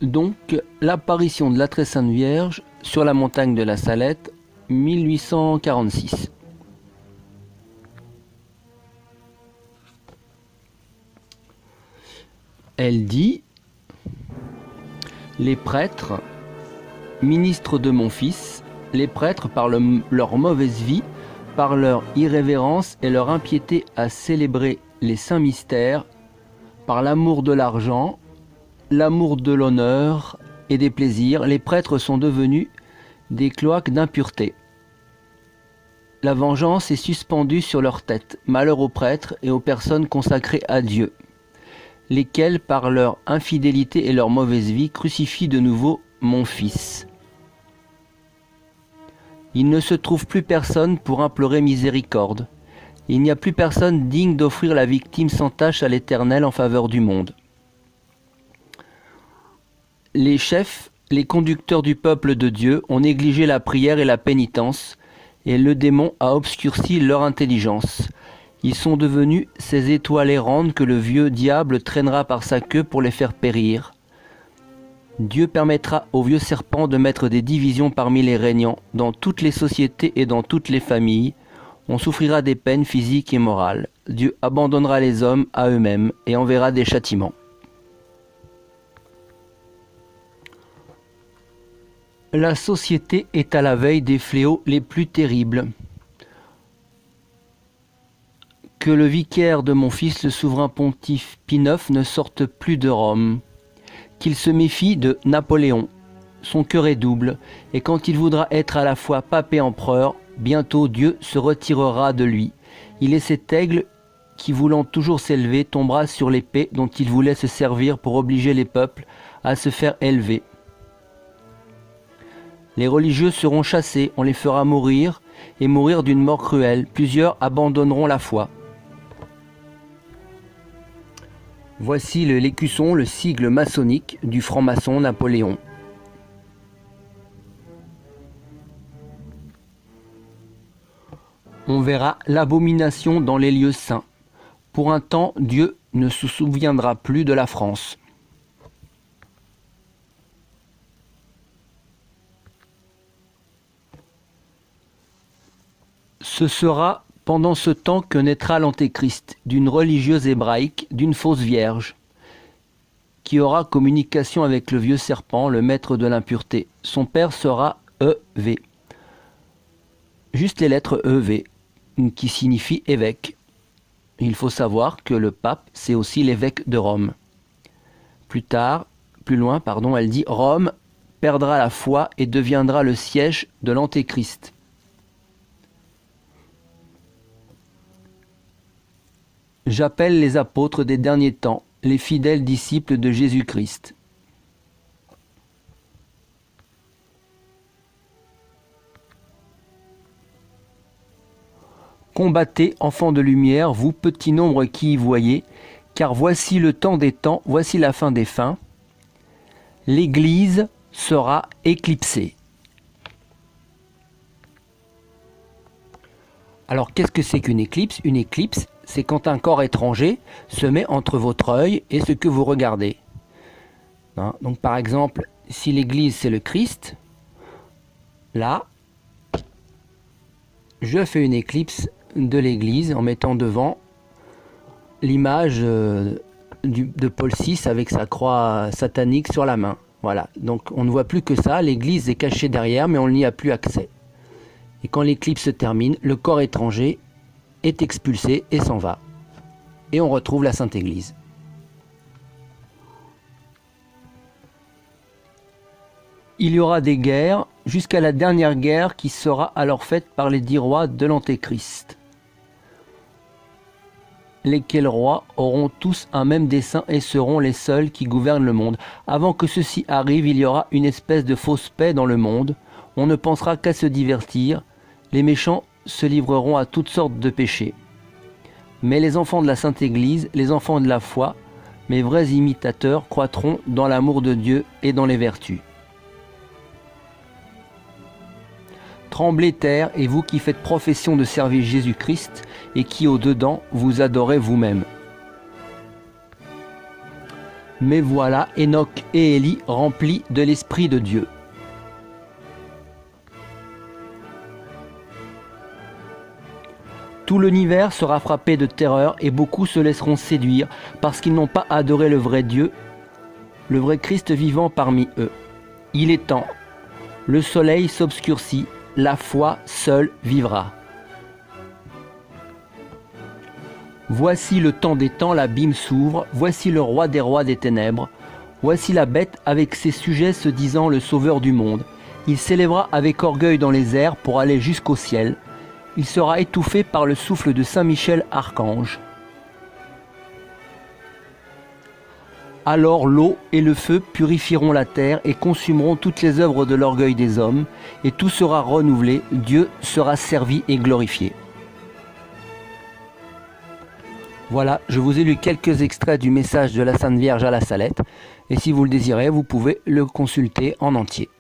Donc, l'apparition de la Très Sainte Vierge sur la montagne de la Salette, 1846. Elle dit: les prêtres, ministres de mon Fils, les prêtres, par leur mauvaise vie, par leur irrévérence et leur impiété à célébrer les saints mystères, par l'amour de l'argent, l'amour de l'honneur et des plaisirs, les prêtres sont devenus des cloaques d'impureté. La vengeance est suspendue sur leur tête. Malheur aux prêtres et aux personnes consacrées à Dieu, lesquels, par leur infidélité et leur mauvaise vie, crucifient de nouveau mon Fils. Il ne se trouve plus personne pour implorer miséricorde. Il n'y a plus personne digne d'offrir la victime sans tache à l'Éternel en faveur du monde. Les chefs, les conducteurs du peuple de Dieu ont négligé la prière et la pénitence, et le démon a obscurci leur intelligence. Ils sont devenus ces étoiles errantes que le vieux diable traînera par sa queue pour les faire périr. Dieu permettra au vieux serpent de mettre des divisions parmi les régnants, dans toutes les sociétés et dans toutes les familles. On souffrira des peines physiques et morales. Dieu abandonnera les hommes à eux-mêmes et enverra des châtiments. La société est à la veille des fléaux les plus terribles. Que le vicaire de mon Fils, le souverain pontife Pie IX, ne sorte plus de Rome. Qu'il se méfie de Napoléon. Son cœur est double, et quand il voudra être à la fois pape et empereur, bientôt Dieu se retirera de lui. Il est cet aigle qui, voulant toujours s'élever, tombera sur l'épée dont il voulait se servir pour obliger les peuples à se faire élever. Les religieux seront chassés, on les fera mourir, et mourir d'une mort cruelle. Plusieurs abandonneront la foi. Voici l'écusson, le sigle maçonnique du franc-maçon Napoléon. On verra l'abomination dans les lieux saints. Pour un temps, Dieu ne se souviendra plus de la France. Ce sera pendant ce temps que naîtra l'Antéchrist, d'une religieuse hébraïque, d'une fausse vierge, qui aura communication avec le vieux serpent, le maître de l'impureté. Son père sera EV. Juste les lettres EV, qui signifient évêque. Il faut savoir que le pape, c'est aussi l'évêque de Rome. Plus loin, elle dit: Rome perdra la foi et deviendra le siège de l'Antéchrist. J'appelle les apôtres des derniers temps, les fidèles disciples de Jésus-Christ. Combattez, enfants de lumière, vous petits nombres qui y voyez, car voici le temps des temps, voici la fin des fins. L'Église sera éclipsée. Alors, qu'est-ce que c'est qu'une éclipse? Une éclipse, c'est quand un corps étranger se met entre votre œil et ce que vous regardez. Donc, par exemple, si l'Église, c'est le Christ, là, je fais une éclipse de l'Église en mettant devant l'image de Paul VI avec sa croix satanique sur la main. Voilà, donc on ne voit plus que ça, l'Église est cachée derrière, mais on n'y a plus accès. Et quand l'éclipse se termine, le corps étranger est expulsé et s'en va. Et on retrouve la Sainte Église. Il y aura des guerres, jusqu'à la dernière guerre qui sera alors faite par les 10 rois de l'Antéchrist. Lesquels rois auront tous un même dessein et seront les seuls qui gouvernent le monde. Avant que ceci arrive, il y aura une espèce de fausse paix dans le monde. On ne pensera qu'à se divertir. Les méchants se livreront à toutes sortes de péchés. Mais les enfants de la Sainte Église, les enfants de la foi, mes vrais imitateurs, croîtront dans l'amour de Dieu et dans les vertus. Tremblez terre, et vous qui faites profession de servir Jésus-Christ, et qui au-dedans vous adorez vous-même. Mais voilà Enoch et Élie remplis de l'Esprit de Dieu. Tout l'univers sera frappé de terreur et beaucoup se laisseront séduire parce qu'ils n'ont pas adoré le vrai Dieu, le vrai Christ vivant parmi eux. Il est temps. Le soleil s'obscurcit, la foi seule vivra. Voici le temps des temps, l'abîme s'ouvre, voici le roi des rois des ténèbres. Voici la bête avec ses sujets se disant le sauveur du monde. Il s'élèvera avec orgueil dans les airs pour aller jusqu'au ciel. Il sera étouffé par le souffle de Saint Michel archange. Alors l'eau et le feu purifieront la terre et consumeront toutes les œuvres de l'orgueil des hommes, et tout sera renouvelé, Dieu sera servi et glorifié. Voilà, je vous ai lu quelques extraits du message de la Sainte Vierge à la Salette, et si vous le désirez, vous pouvez le consulter en entier.